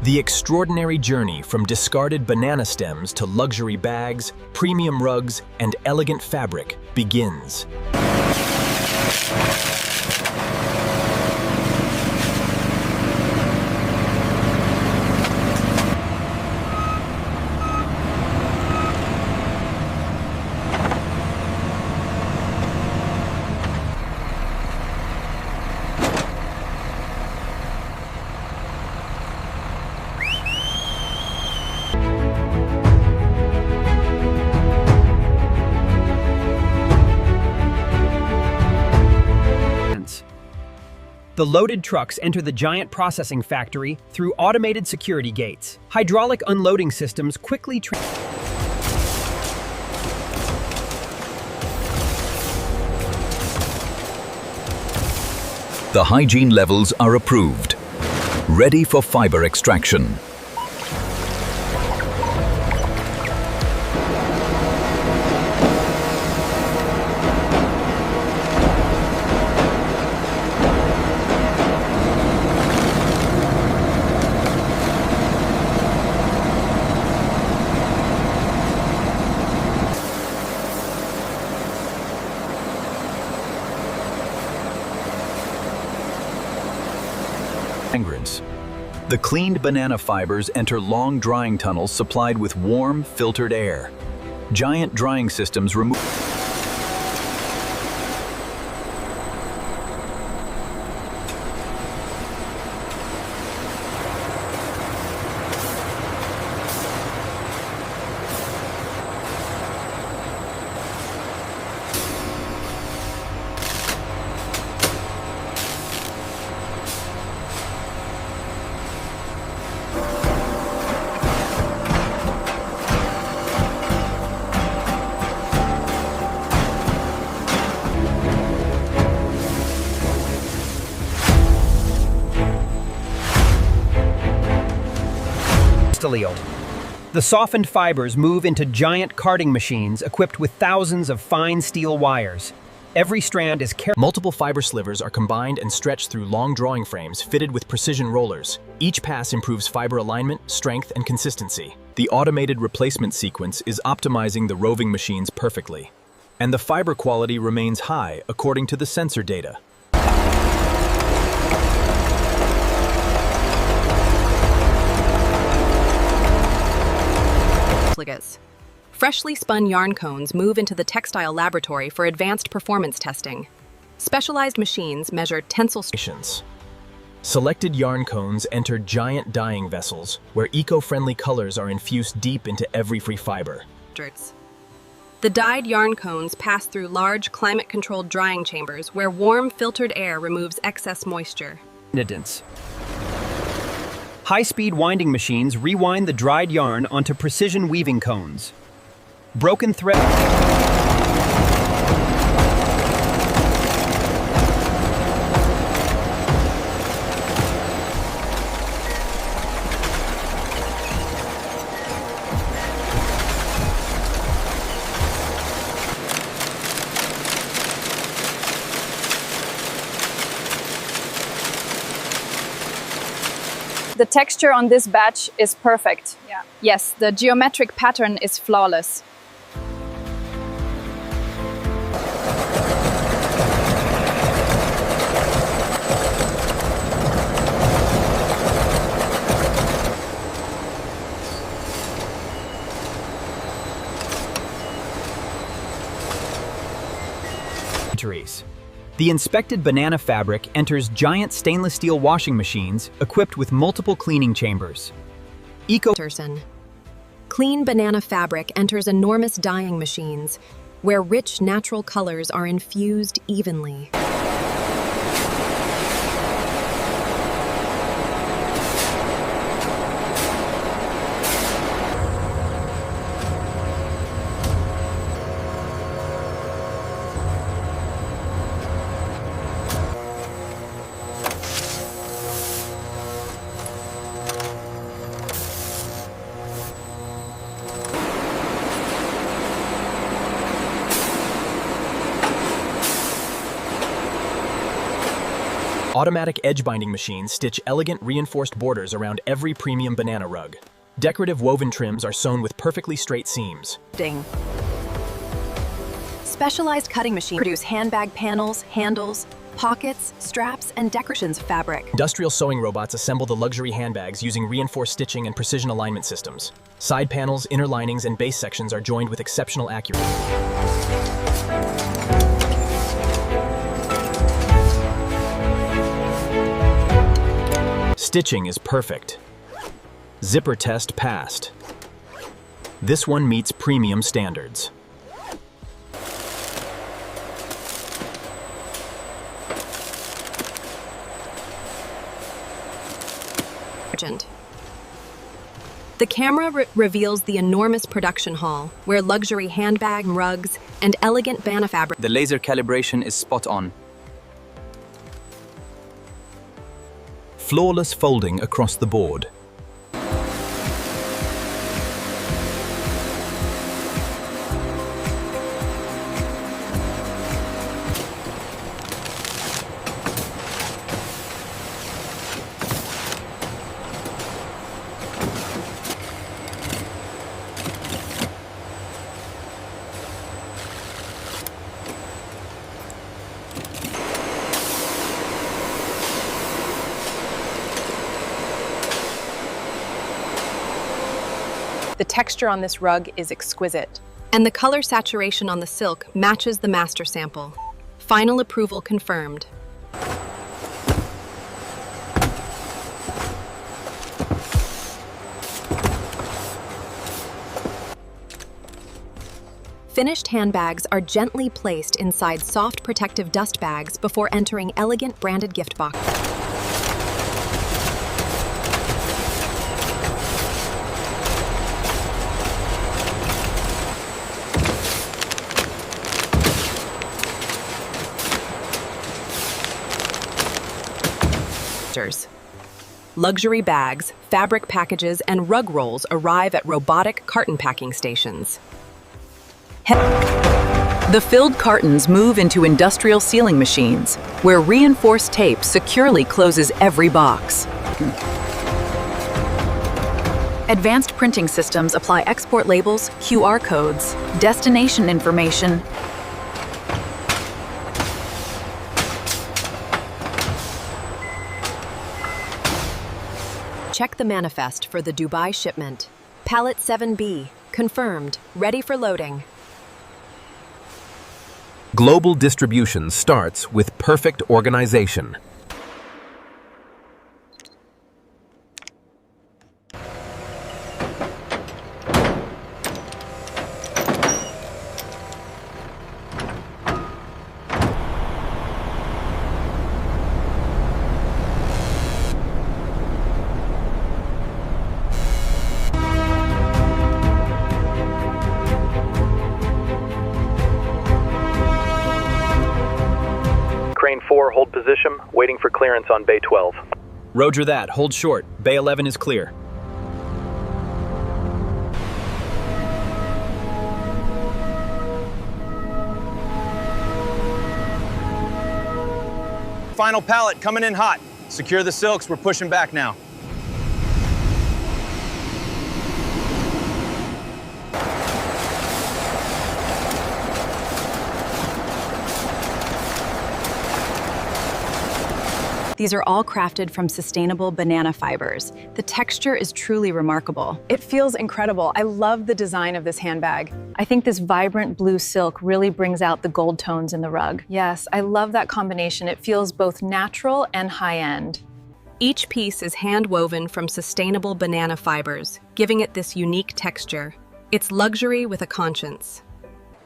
The extraordinary journey from discarded banana stems to luxury bags, premium rugs, and elegant fabric begins. The loaded trucks enter the giant processing factory through automated security gates. Hydraulic unloading systems quickly The hygiene levels are approved, ready for fiber extraction. The cleaned banana fibers enter long drying tunnels supplied with warm, filtered air. Giant drying systems remove Textile. The softened fibers move into giant carding machines equipped with thousands of fine steel wires. Every strand is Multiple fiber slivers are combined and stretched through long drawing frames fitted with precision rollers. Each pass improves fiber alignment, strength, and consistency. The automated replacement sequence is optimizing the roving machines perfectly. And the fiber quality remains high according to the sensor data. Freshly spun yarn cones move into the textile laboratory for advanced performance testing. Specialized machines measure tensile strength. Selected yarn cones enter giant dyeing vessels where eco-friendly colors are infused deep into every free fiber. The dyed yarn cones pass through large climate-controlled drying chambers where warm, filtered air removes excess moisture. High-speed winding machines rewind the dried yarn onto precision weaving cones. Broken thread. The texture on this batch is perfect. Yeah. Yes, the geometric pattern is flawless. The inspected banana fabric enters giant stainless steel washing machines equipped with multiple cleaning chambers. Clean banana fabric enters enormous dyeing machines where rich natural colors are infused evenly. Automatic edge binding machines stitch elegant reinforced borders around every premium banana rug. Decorative woven trims are sewn with perfectly straight seams. Specialized cutting machines produce handbag panels, handles, pockets, straps, and decorations of fabric. Industrial sewing robots assemble the luxury handbags using reinforced stitching and precision alignment systems. Side panels, inner linings, and base sections are joined with exceptional accuracy. Stitching is perfect. Zipper test passed. This one meets premium standards. The camera reveals the enormous production hall, where luxury handbag, rugs, and elegant banana fabric. The laser calibration is spot on. Flawless folding across the board. The texture on this rug is exquisite. And the color saturation on the silk matches the master sample. Final approval confirmed. Finished handbags are gently placed inside soft protective dust bags before entering elegant branded gift boxes. Luxury bags, fabric packages, and rug rolls arrive at robotic carton packing stations. The filled cartons move into industrial sealing machines, where reinforced tape securely closes every box. Advanced printing systems apply export labels, QR codes, destination information, Check the manifest for the Dubai shipment. Pallet 7B, confirmed, ready for loading. Global distribution starts with perfect organization. Crane 4, hold position, waiting for clearance on Bay 12. Roger that, hold short. Bay 11 is clear. Final pallet coming in hot. Secure the silks, we're pushing back now. These are all crafted from sustainable banana fibers. The texture is truly remarkable. It feels incredible. I love the design of this handbag. I think this vibrant blue silk really brings out the gold tones in the rug. Yes, I love that combination. It feels both natural and high-end. Each piece is hand-woven from sustainable banana fibers, giving it this unique texture. It's luxury with a conscience.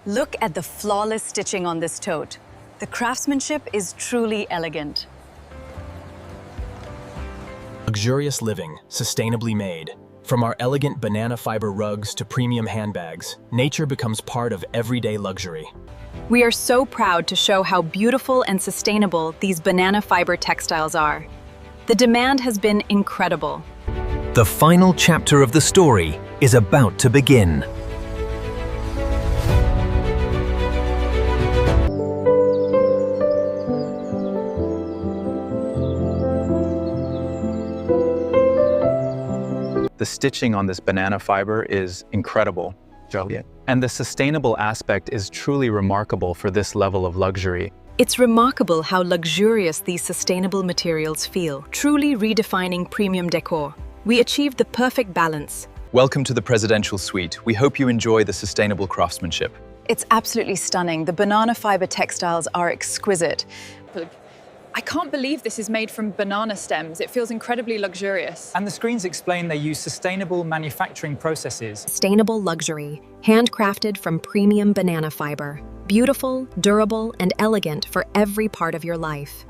Look at the flawless stitching on this tote. The craftsmanship is truly elegant. Luxurious living, sustainably made. From our elegant banana fiber rugs to premium handbags, nature becomes part of everyday luxury. We are so proud to show how beautiful and sustainable these banana fiber textiles are. The demand has been incredible. The final chapter of the story is about to begin. The stitching on this banana fiber is incredible. And the sustainable aspect is truly remarkable for this level of luxury. It's remarkable how luxurious these sustainable materials feel, truly redefining premium decor. We achieved the perfect balance. Welcome to the presidential suite. We hope you enjoy the sustainable craftsmanship. It's absolutely stunning. The banana fiber textiles are exquisite. I can't believe this is made from banana stems. It feels incredibly luxurious. And the screens explain they use sustainable manufacturing processes. Sustainable luxury, handcrafted from premium banana fiber. Beautiful, durable, and elegant for every part of your life.